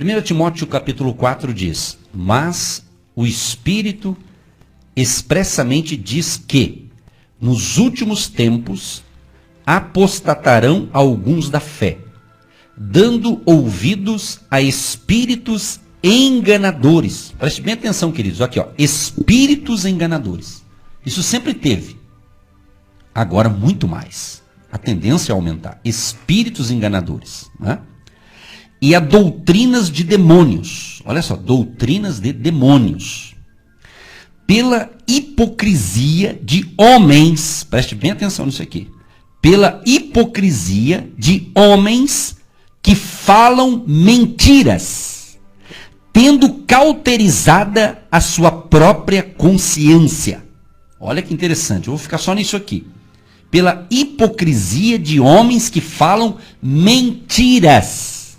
1 Timóteo capítulo 4 diz: mas o Espírito expressamente diz que nos últimos tempos apostatarão alguns da fé, dando ouvidos a espíritos enganadores. Preste bem atenção, queridos. Aqui, ó, espíritos enganadores. Isso sempre teve. Agora muito mais. A tendência é aumentar. Espíritos enganadores, né? E a doutrinas de demônios. Olha só, doutrinas de demônios. Pela hipocrisia de homens. Preste bem atenção nisso aqui. Pela hipocrisia de homens que falam mentiras, tendo cauterizada a sua própria consciência. Olha que interessante, eu vou ficar só nisso aqui. Pela hipocrisia de homens que falam mentiras.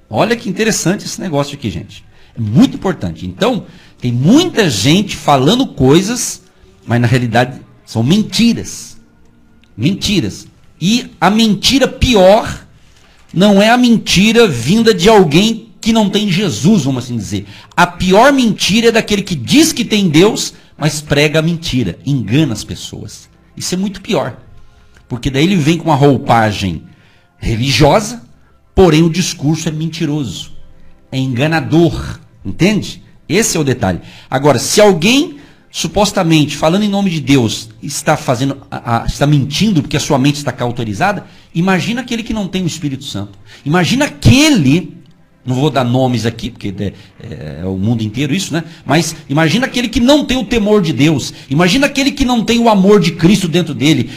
Olha que interessante esse negócio aqui, gente. É muito importante. Então, tem muita gente falando coisas, mas na realidade são mentiras. Mentiras. E a mentira pior não é a mentira vinda de alguém que não tem Jesus, vamos assim dizer. A pior mentira é daquele que diz que tem Deus, mas prega a mentira, engana as pessoas. Isso é muito pior. Porque daí ele vem com uma roupagem religiosa, porém o discurso é mentiroso, é enganador, entende? Esse é o detalhe. Agora, se alguém supostamente, falando em nome de Deus, está está mentindo porque a sua mente está cauterizada, imagina aquele que não tem o Espírito Santo. Imagina aquele, não vou dar nomes aqui, porque é o mundo inteiro isso, né? Mas imagina aquele que não tem o temor de Deus. Imagina aquele que não tem o amor de Cristo dentro dele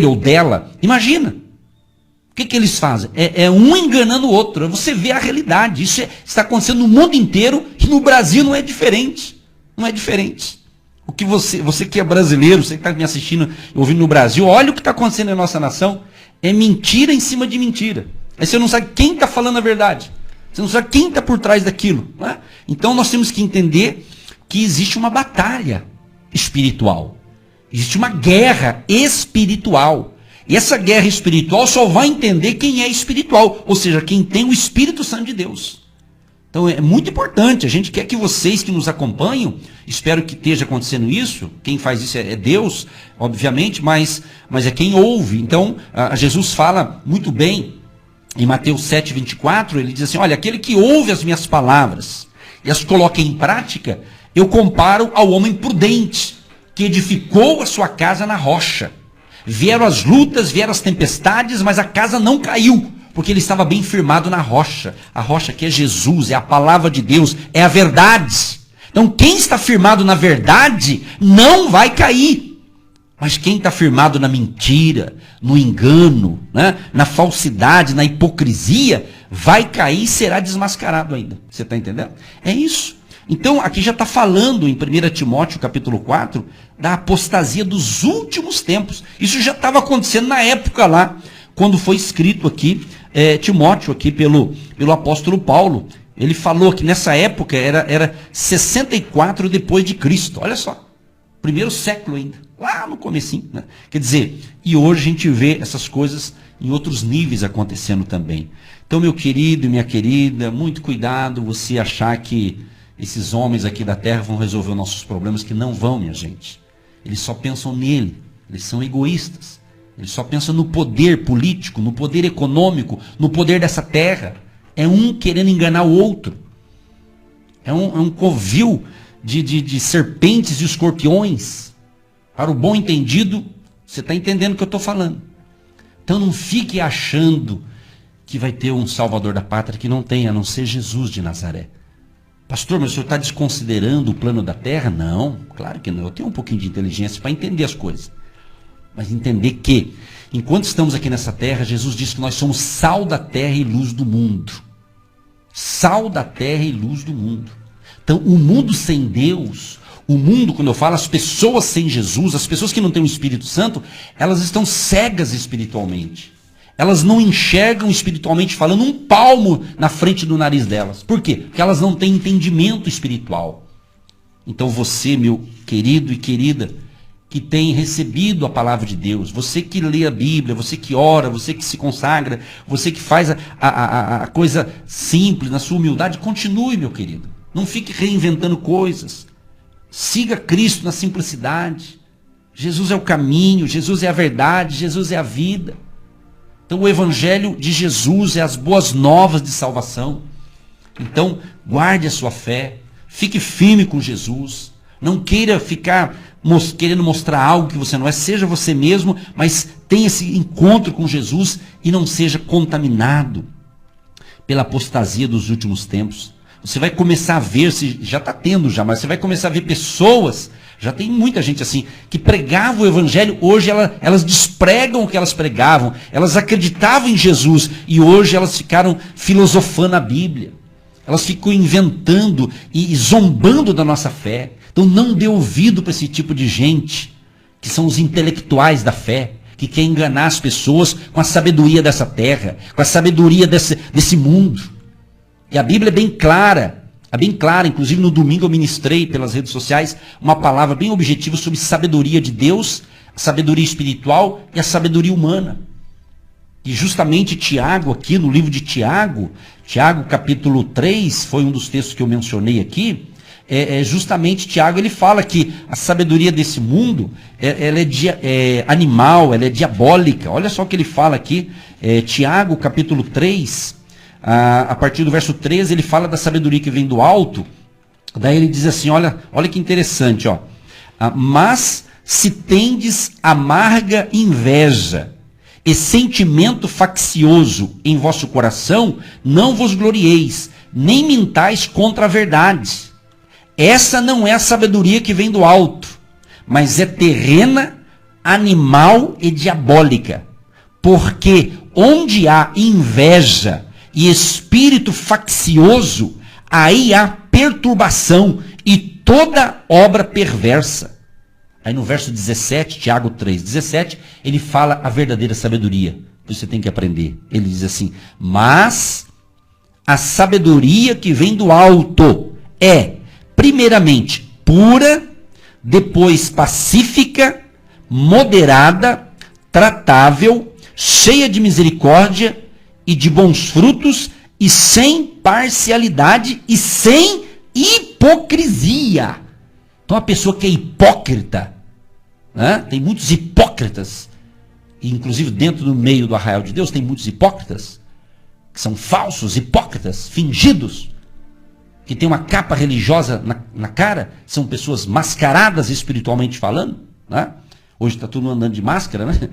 ou dela. Imagina. O que eles fazem? É um enganando o outro. Você vê a realidade. Isso está acontecendo no mundo inteiro e no Brasil não é diferente. Não é diferente. O que você que é brasileiro, você que está me assistindo, ouvindo no Brasil, olha o que está acontecendo na nossa nação. É mentira em cima de mentira. Aí você não sabe quem está falando a verdade. Você não sabe quem está por trás daquilo. Né? Então nós temos que entender que existe uma batalha espiritual. Existe uma guerra espiritual. E essa guerra espiritual só vai entender quem é espiritual. Ou seja, quem tem o Espírito Santo de Deus. Então é muito importante. A gente quer que vocês que nos acompanham, espero que esteja acontecendo isso. Quem faz isso é Deus, obviamente, mas é quem ouve. Então Jesus fala muito bem. Em Mateus 7,24, ele diz assim, olha, aquele que ouve as minhas palavras e as coloca em prática, eu comparo ao homem prudente, que edificou a sua casa na rocha. Vieram as lutas, vieram as tempestades, mas a casa não caiu, porque ele estava bem firmado na rocha. A rocha que é Jesus, é a palavra de Deus, é a verdade. Então quem está firmado na verdade não vai cair. Mas quem está firmado na mentira, no engano, né, na falsidade, na hipocrisia, vai cair e será desmascarado ainda. Você está entendendo? É isso. Então, aqui já está falando em 1 Timóteo capítulo 4, da apostasia dos últimos tempos. Isso já estava acontecendo na época lá, quando foi escrito aqui, Timóteo, aqui pelo apóstolo Paulo. Ele falou que nessa época era 64 depois de Cristo. Olha só, primeiro século ainda. Lá no comecinho, né? Quer dizer, e hoje a gente vê essas coisas em outros níveis acontecendo também. Então, meu querido e minha querida, muito cuidado você achar que esses homens aqui da terra vão resolver os nossos problemas, que não vão, minha gente. Eles só pensam nele, eles são egoístas. Eles só pensam no poder político, no poder econômico, no poder dessa terra. É um querendo enganar o outro. É um covil de serpentes e escorpiões. Para o bom entendido, você está entendendo o que eu estou falando. Então não fique achando que vai ter um salvador da pátria que não tem, a não ser Jesus de Nazaré. Pastor, mas o senhor está desconsiderando o plano da terra? Não, claro que não. Eu tenho um pouquinho de inteligência para entender as coisas. Mas entender que, enquanto estamos aqui nessa terra, Jesus disse que nós somos sal da terra e luz do mundo. Sal da terra e luz do mundo. Então, o mundo sem Deus... O mundo, quando eu falo, as pessoas sem Jesus, as pessoas que não têm o Espírito Santo, elas estão cegas espiritualmente. Elas não enxergam espiritualmente falando um palmo na frente do nariz delas. Por quê? Porque elas não têm entendimento espiritual. Então você, meu querido e querida, que tem recebido a palavra de Deus, você que lê a Bíblia, você que ora, você que se consagra, você que faz a coisa simples, na sua humildade, continue, meu querido. Não fique reinventando coisas. Siga Cristo na simplicidade. Jesus é o caminho, Jesus é a verdade, Jesus é a vida. Então o Evangelho de Jesus é as boas novas de salvação. Então guarde a sua fé, fique firme com Jesus. Não queira ficar querendo mostrar algo que você não é, seja você mesmo, mas tenha esse encontro com Jesus e não seja contaminado pela apostasia dos últimos tempos. Você vai começar a ver, se já está tendo já, mas você vai começar a ver pessoas, já tem muita gente assim, que pregava o Evangelho, hoje elas despregam o que elas pregavam, elas acreditavam em Jesus e hoje elas ficaram filosofando a Bíblia. Elas ficam inventando e zombando da nossa fé. Então não dê ouvido para esse tipo de gente, que são os intelectuais da fé, que quer enganar as pessoas com a sabedoria dessa terra, com a sabedoria desse mundo. E a Bíblia é bem clara, inclusive no domingo eu ministrei pelas redes sociais uma palavra bem objetiva sobre sabedoria de Deus, a sabedoria espiritual e a sabedoria humana. E justamente Tiago, aqui no livro de Tiago capítulo 3, foi um dos textos que eu mencionei aqui, justamente Tiago ele fala que a sabedoria desse mundo, ela é animal, ela é diabólica. Olha só o que ele fala aqui, Tiago capítulo 3, a partir do verso 13, ele fala da sabedoria que vem do alto. Daí ele diz assim, olha que interessante, ó. Mas se tendes amarga inveja e sentimento faccioso em vosso coração, não vos glorieis, nem mintais contra a verdade. Essa não é a sabedoria que vem do alto, mas é terrena, animal e diabólica. Porque onde há inveja e espírito faccioso, aí há perturbação e toda obra perversa. Aí no verso 17, Tiago 3, 17, ele fala a verdadeira sabedoria. Você tem que aprender. Ele diz assim, mas a sabedoria que vem do alto é, primeiramente, pura, depois pacífica, moderada, tratável, cheia de misericórdia e de bons frutos, e sem parcialidade e sem hipocrisia. Então a pessoa que é hipócrita, né? Tem muitos hipócritas, inclusive dentro do meio do arraial de Deus tem muitos hipócritas, que são falsos, hipócritas, fingidos, que tem uma capa religiosa na cara, são pessoas mascaradas espiritualmente falando, né? Hoje está todo mundo andando de máscara, né?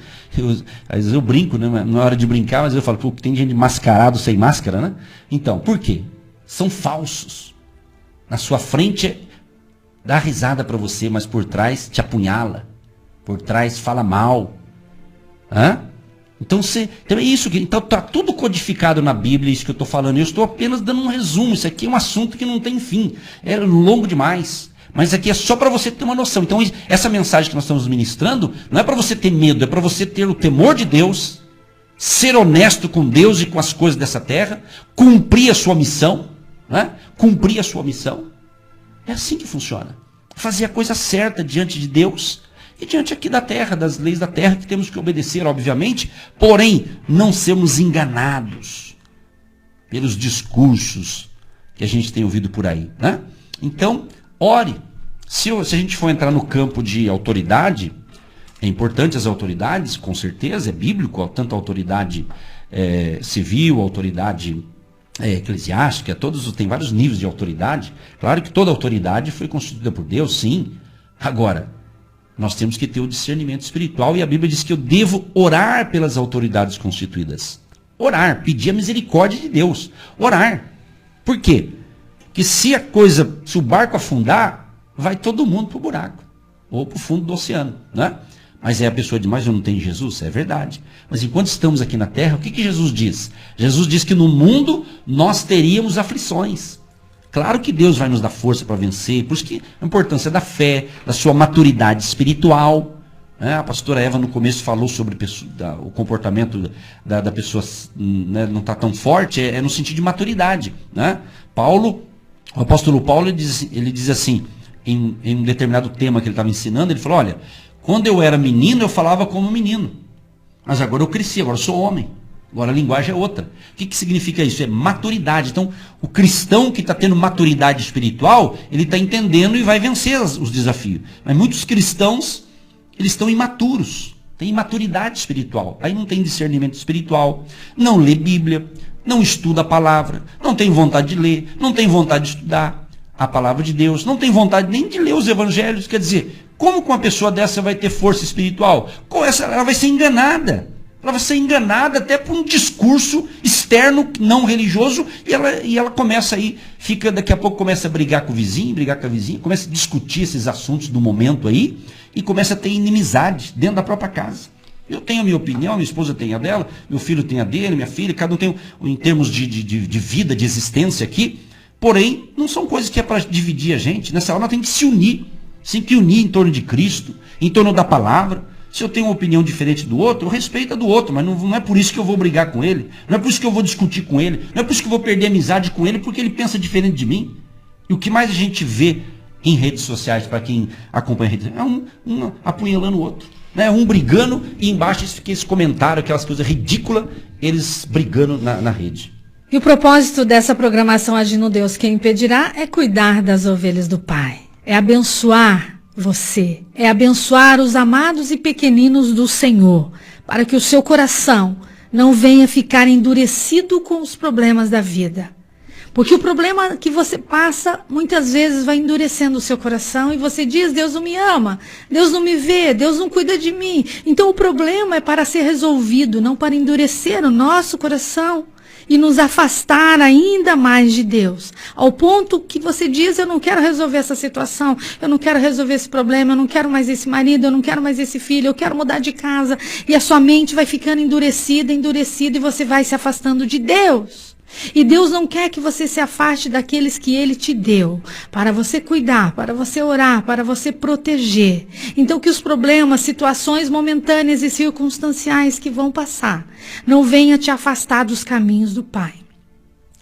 Às vezes eu brinco, né? Não é hora de brincar, mas eu falo, pô, tem gente mascarado sem máscara, né? Então, por quê? São falsos. Na sua frente dá risada para você, mas por trás te apunhala. Por trás fala mal. Hã? Então é isso. Então está tudo codificado na Bíblia, isso que eu estou falando. Eu estou apenas dando um resumo. Isso aqui é um assunto que não tem fim. É longo demais. Mas aqui é só para você ter uma noção. Então essa mensagem que nós estamos ministrando não é para você ter medo, é para você ter o temor de Deus, ser honesto com Deus e com as coisas dessa terra, cumprir a sua missão, né? Cumprir a sua missão. É assim que funciona. Fazer a coisa certa diante de Deus e diante aqui da terra, das leis da terra que temos que obedecer, obviamente, porém não sermos enganados pelos discursos que a gente tem ouvido por aí, né? Então, ore. Se a gente for entrar no campo de autoridade, é importante as autoridades, com certeza, é bíblico, tanto a autoridade civil, a autoridade eclesiástica, tem vários níveis de autoridade. Claro que toda autoridade foi constituída por Deus, sim. Agora, nós temos que ter o discernimento espiritual e a Bíblia diz que eu devo orar pelas autoridades constituídas. Orar, pedir a misericórdia de Deus. Orar. Por quê? Que se o barco afundar, vai todo mundo para o buraco, ou para o fundo do oceano, né? Mas a pessoa diz, mas eu não tenho Jesus? É verdade. Mas enquanto estamos aqui na terra, o que Jesus diz? Jesus diz que no mundo nós teríamos aflições. Claro que Deus vai nos dar força para vencer, por isso que a importância da fé, da sua maturidade espiritual. A pastora Eva no começo falou sobre o comportamento da pessoa, né, não está tão forte, é no sentido de maturidade, né? O apóstolo Paulo ele diz assim, em um determinado tema que ele estava ensinando, ele falou, olha, Quando eu era menino, eu falava como menino. Mas agora eu cresci, agora eu sou homem. Agora a linguagem é outra. O que significa isso? É maturidade. Então, o cristão que está tendo maturidade espiritual, ele está entendendo e vai vencer os desafios. Mas muitos cristãos, eles estão imaturos. Tem imaturidade espiritual. Aí não tem discernimento espiritual, não lê Bíblia, não estuda a palavra, não tem vontade de ler, não tem vontade de estudar a palavra de Deus, não tem vontade nem de ler os evangelhos. Quer dizer, como que uma pessoa dessa vai ter força espiritual? Ela vai ser enganada. Ela vai ser enganada até por um discurso externo, não religioso, e ela começa aí, daqui a pouco começa a brigar com o vizinho, brigar com a vizinha, começa a discutir esses assuntos do momento aí, e começa a ter inimizade dentro da própria casa. Eu tenho a minha opinião, minha esposa tem a dela, meu filho tem a dele, minha filha, cada um tem em termos de vida, de existência aqui, porém, não são coisas que é para dividir a gente. Nessa hora nós temos que se unir, em torno de Cristo, em torno da palavra. Se eu tenho uma opinião diferente do outro, eu respeito a do outro, mas não é por isso que eu vou brigar com ele, não é por isso que eu vou discutir com ele, não é por isso que eu vou perder amizade com ele, porque ele pensa diferente de mim. E o que mais a gente vê em redes sociais, para quem acompanha redes sociais, é um apunhalando o outro. Né? Um brigando e embaixo fica esse comentário, aquelas coisas ridículas, eles brigando na rede. E o propósito dessa programação Agindo Deus Quem Impedirá é cuidar das ovelhas do Pai, é abençoar você, é abençoar os amados e pequeninos do Senhor, para que o seu coração não venha ficar endurecido com os problemas da vida. Porque o problema que você passa, muitas vezes vai endurecendo o seu coração e você diz, Deus não me ama, Deus não me vê, Deus não cuida de mim. Então o problema é para ser resolvido, não para endurecer o nosso coração e nos afastar ainda mais de Deus. Ao ponto que você diz, eu não quero resolver essa situação, eu não quero resolver esse problema, eu não quero mais esse marido, eu não quero mais esse filho, eu quero mudar de casa. E a sua mente vai ficando endurecida e você vai se afastando de Deus. E Deus não quer que você se afaste daqueles que Ele te deu, para você cuidar, para você orar, para você proteger. Então que os problemas, situações momentâneas e circunstanciais que vão passar, não venha te afastar dos caminhos do Pai.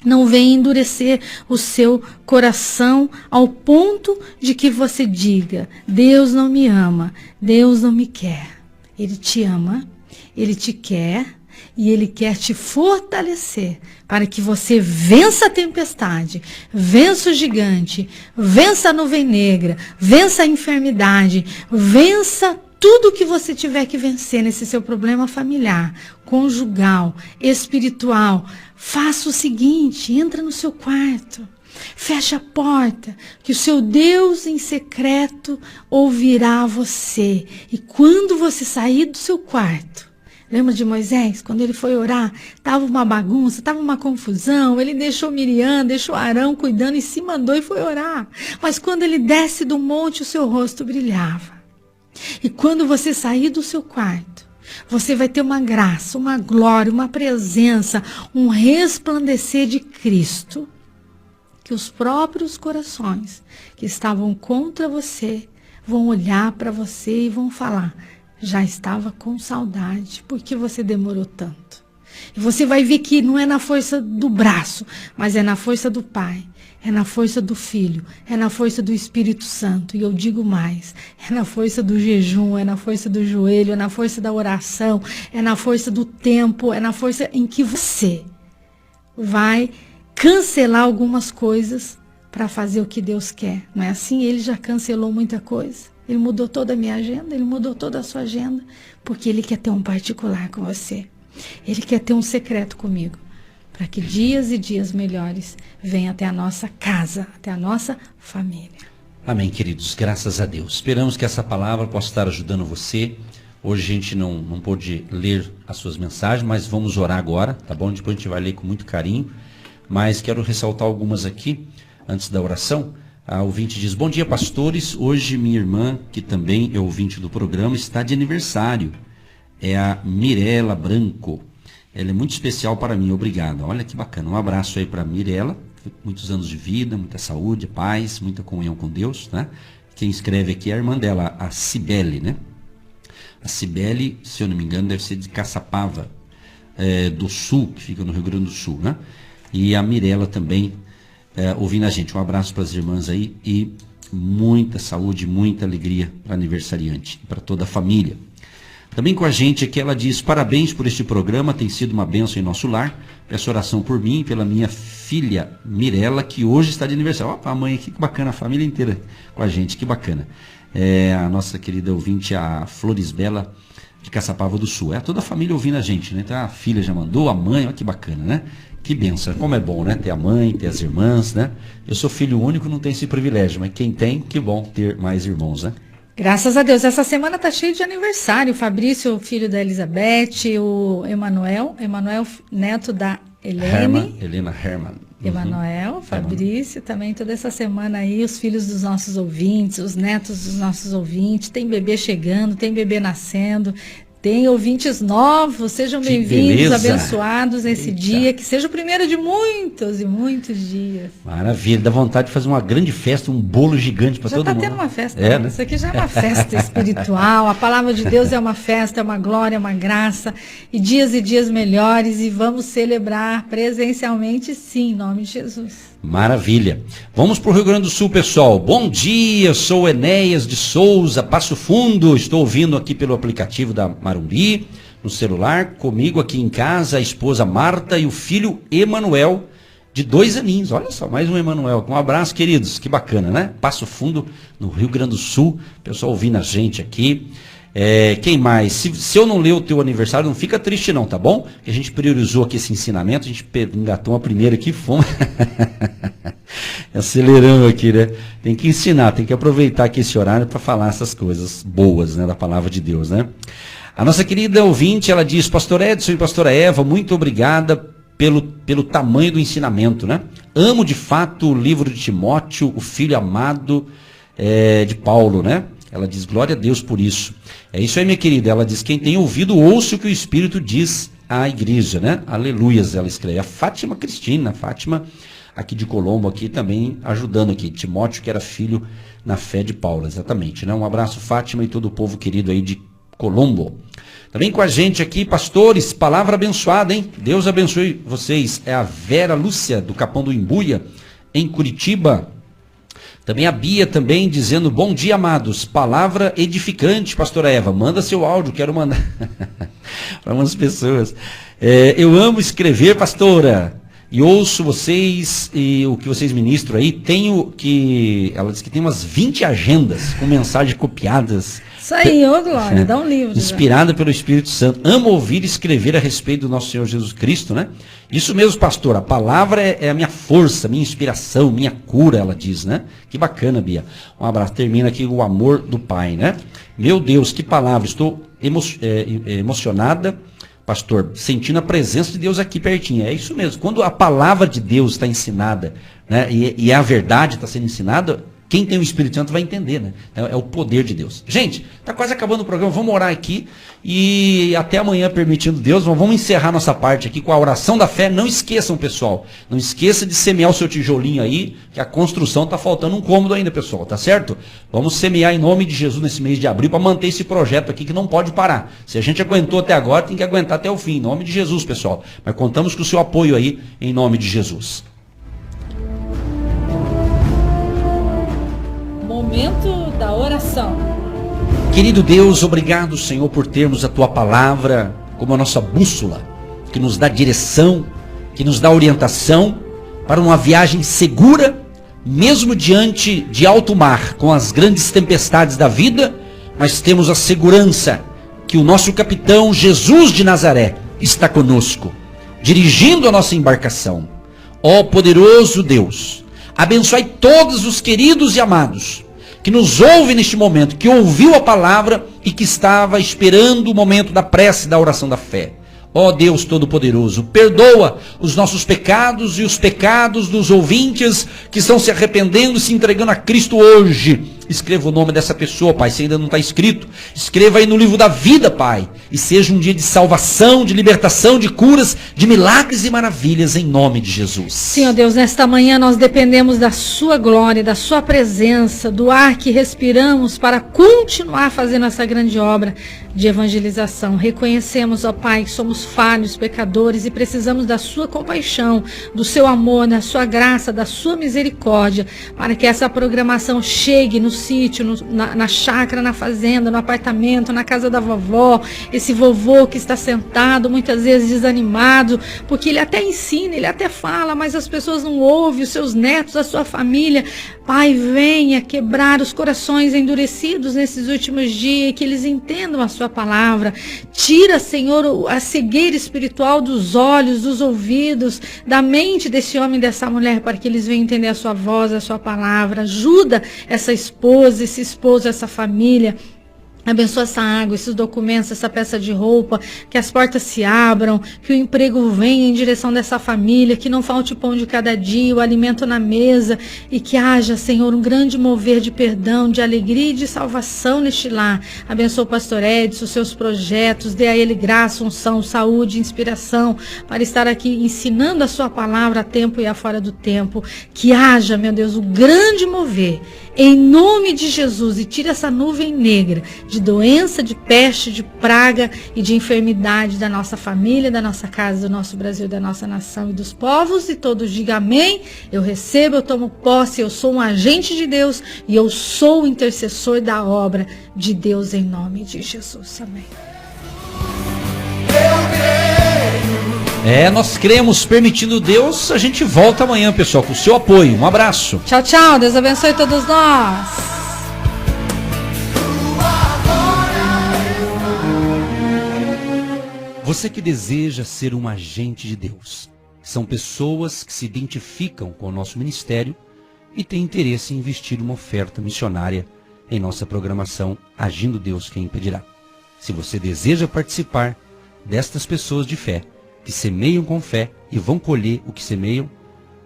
Não venha endurecer o seu coração ao ponto de que você diga, Deus não me ama, Deus não me quer. Ele te ama, Ele te quer. E Ele quer te fortalecer para que você vença a tempestade, vença o gigante, vença a nuvem negra, vença a enfermidade, vença tudo que você tiver que vencer nesse seu problema familiar, conjugal, espiritual. Faça o seguinte, entra no seu quarto, fecha a porta, que o seu Deus em secreto ouvirá você. E quando você sair do seu quarto, lembra de Moisés, quando ele foi orar, estava uma bagunça, estava uma confusão, ele deixou Miriam, deixou Arão cuidando e se mandou e foi orar. Mas quando ele desce do monte, o seu rosto brilhava. E quando você sair do seu quarto, você vai ter uma graça, uma glória, uma presença, um resplandecer de Cristo, que os próprios corações que estavam contra você vão olhar para você e vão falar, já estava com saudade, porque você demorou tanto. E você vai ver que não é na força do braço, mas é na força do Pai, é na força do Filho, é na força do Espírito Santo. E eu digo mais, é na força do jejum, é na força do joelho, é na força da oração, é na força do tempo, é na força em que você vai cancelar algumas coisas para fazer o que Deus quer. Não é assim? Ele já cancelou muita coisa. Ele mudou toda a minha agenda, ele mudou toda a sua agenda, porque ele quer ter um particular com você. Ele quer ter um secreto comigo, para que dias e dias melhores venham até a nossa casa, até a nossa família. Amém, queridos, graças a Deus. Esperamos que essa palavra possa estar ajudando você. Hoje a gente não pôde ler as suas mensagens, mas vamos orar agora, tá bom? Depois a gente vai ler com muito carinho, mas quero ressaltar algumas aqui, antes da oração. A ouvinte diz, bom dia pastores, hoje minha irmã, que também é ouvinte do programa, está de aniversário. É a Mirela Branco. Ela é muito especial para mim, obrigado. Olha que bacana, um abraço aí para a Mirela, muitos anos de vida, muita saúde, paz, muita comunhão com Deus, né? Quem escreve aqui é a irmã dela, a Cibele, né? A Cibele, se eu não me engano, deve ser de Caçapava do Sul, que fica no Rio Grande do Sul, né? E a Mirela também, ouvindo a gente. Um abraço para as irmãs aí e muita saúde, muita alegria para aniversariante e para toda a família. Também com a gente aqui, ela diz: parabéns por este programa, tem sido uma bênção em nosso lar. Peço oração por mim e pela minha filha Mirella, que hoje está de aniversário. Opa, a mãe aqui, que bacana, a família inteira com a gente, que bacana. A nossa querida ouvinte, a Florisbela, de Caçapava do Sul. Toda a família ouvindo a gente, né? Então a filha já mandou, a mãe, olha que bacana, né? Que bênção, como é bom, né? Ter a mãe, ter as irmãs, né? Eu sou filho único, não tenho esse privilégio, mas quem tem, que bom ter mais irmãos, né? Graças a Deus, essa semana tá cheio de aniversário. O Fabrício, filho da Elizabeth, o Emanuel, neto da Helena Herman. Emanuel, Fabrício, também toda essa semana aí, os filhos dos nossos ouvintes, os netos dos nossos ouvintes, tem bebê chegando, tem bebê nascendo, tem ouvintes novos, sejam bem-vindos, abençoados nesse dia, que seja o primeiro de muitos e muitos dias. Maravilha, dá vontade de fazer uma grande festa, um bolo gigante para todo mundo. Já está tendo uma festa, né? Isso aqui já é uma festa espiritual, a palavra de Deus é uma festa, é uma glória, é uma graça, e dias melhores, e vamos celebrar presencialmente sim, em nome de Jesus. Maravilha. Vamos para o Rio Grande do Sul, pessoal. Bom dia, sou Enéas de Souza, Passo Fundo. Estou ouvindo aqui pelo aplicativo da Marumbi, no celular. Comigo aqui em casa, a esposa Marta e o filho Emanuel, de 2 aninhos. Olha só, mais um Emanuel. Um abraço, queridos. Que bacana, né? Passo Fundo, no Rio Grande do Sul. Pessoal ouvindo a gente aqui. Quem mais? Se eu não ler o teu aniversário, não fica triste não, tá bom? A gente priorizou aqui esse ensinamento, a gente engatou uma primeira aqui, fomos acelerando aqui, né? Tem que ensinar, tem que aproveitar aqui esse horário para falar essas coisas boas, né, da palavra de Deus, né? A nossa querida ouvinte, ela diz: Pastor Edson e Pastora Eva, muito obrigada pelo tamanho do ensinamento, né? Amo de fato o livro de Timóteo, o filho amado de Paulo, né? Ela diz: glória a Deus por isso. É isso aí, minha querida. Ela diz: quem tem ouvido, ouça o que o Espírito diz à igreja, né? Aleluias, ela escreve. A Fátima Cristina, Fátima aqui de Colombo, aqui também ajudando aqui. Timóteo, que era filho na fé de Paulo, exatamente, né? Um abraço, Fátima, e todo o povo querido aí de Colombo. Também com a gente aqui, pastores, palavra abençoada, hein? Deus abençoe vocês. É a Vera Lúcia, do Capão do Imbuia, em Curitiba. Também a Bia também dizendo: bom dia, amados, palavra edificante, pastora Eva, manda seu áudio, quero mandar para umas pessoas. Eu amo escrever, pastora, e ouço vocês e o que vocês ministram aí. Ela diz que tem umas 20 agendas com mensagens copiadas. Isso aí, ô Glória, dá um livro. Inspirada pelo Espírito Santo. Amo ouvir e escrever a respeito do nosso Senhor Jesus Cristo, né? Isso mesmo, pastor, a palavra é a minha força, minha inspiração, minha cura, ela diz, né? Que bacana, Bia. Um abraço. Termina aqui o amor do Pai, né? Meu Deus, que palavra. Estou emocionada, pastor, sentindo a presença de Deus aqui pertinho. É isso mesmo. Quando a palavra de Deus está ensinada, né? E a verdade está sendo ensinada, quem tem o Espírito Santo vai entender, né? É o poder de Deus. Gente, está quase acabando o programa, vamos orar aqui e até amanhã, permitindo Deus, vamos encerrar nossa parte aqui com a oração da fé. Não esqueçam, pessoal, não esqueça de semear o seu tijolinho aí, que a construção está faltando um cômodo ainda, pessoal, tá certo? Vamos semear em nome de Jesus nesse mês de abril para manter esse projeto aqui que não pode parar. Se a gente aguentou até agora, tem que aguentar até o fim, em nome de Jesus, pessoal. Mas contamos com o seu apoio aí, em nome de Jesus. Momento da oração. Querido Deus, obrigado, Senhor, por termos a Tua palavra como a nossa bússola, que nos dá direção, que nos dá orientação para uma viagem segura, mesmo diante de alto mar, com as grandes tempestades da vida, mas temos a segurança que o nosso capitão Jesus de Nazaré está conosco, dirigindo a nossa embarcação. Ó poderoso Deus, abençoe todos os queridos e amados que nos ouve neste momento, que ouviu a palavra e que estava esperando o momento da prece, da oração da fé. Ó Deus Todo-Poderoso, perdoa os nossos pecados e os pecados dos ouvintes que estão se arrependendo e se entregando a Cristo hoje. Escreva o nome dessa pessoa, Pai, se ainda não está escrito. Escreva aí no livro da vida, Pai. E seja um dia de salvação, de libertação, de curas, de milagres e maravilhas, em nome de Jesus. Senhor Deus, nesta manhã nós dependemos da sua glória, da sua presença, do ar que respiramos para continuar fazendo essa grande obra. de evangelização. Reconhecemos, ó Pai, que somos falhos, pecadores e precisamos da sua compaixão, do seu amor, da sua graça, da sua misericórdia, para que essa programação chegue no sítio, na chácara, na fazenda, no apartamento, na casa da vovó, esse vovô que está sentado, muitas vezes desanimado, porque ele até ensina, ele até fala, mas as pessoas não ouvem, os seus netos, a sua família. Pai, venha quebrar os corações endurecidos nesses últimos dias, que eles entendam a sua palavra. Tira, Senhor, a cegueira espiritual dos olhos, dos ouvidos, da mente desse homem e dessa mulher, para que eles venham entender a sua voz, a sua palavra. Ajuda essa esposa, esse esposo, essa família. Abençoa essa água, esses documentos, essa peça de roupa, que as portas se abram, que o emprego venha em direção dessa família, que não falte o pão de cada dia, o alimento na mesa, e que haja, Senhor, um grande mover de perdão, de alegria e de salvação neste lar. Abençoa o pastor Edson, os seus projetos, dê a ele graça, unção, saúde, inspiração, para estar aqui ensinando a sua palavra a tempo e a fora do tempo. Que haja, meu Deus, o grande mover, em nome de Jesus, e tira essa nuvem negra de doença, de peste, de praga e de enfermidade da nossa família, da nossa casa, do nosso Brasil, da nossa nação e dos povos. E todos digam amém. Eu recebo, eu tomo posse, eu sou um agente de Deus e eu sou o intercessor da obra de Deus em nome de Jesus. Amém. Nós cremos, permitindo Deus, a gente volta amanhã, pessoal, com o seu apoio. Um abraço. Tchau, tchau. Deus abençoe todos nós. Você que deseja ser um agente de Deus, são pessoas que se identificam com o nosso ministério e têm interesse em investir uma oferta missionária em nossa programação Agindo Deus Quem Impedirá. Se você deseja participar destas pessoas de fé, que semeiam com fé e vão colher o que semeiam,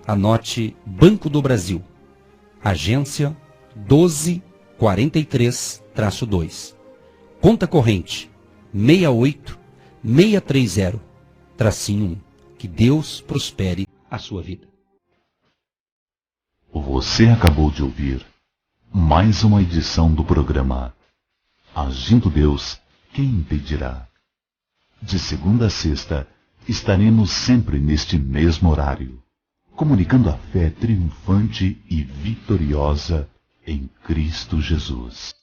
anote Banco do Brasil, agência 1243-2, conta corrente 68630-1. Que Deus prospere a sua vida. Você acabou de ouvir mais uma edição do programa Agindo Deus, Quem Impedirá? De segunda a sexta, estaremos sempre neste mesmo horário, comunicando a fé triunfante e vitoriosa em Cristo Jesus.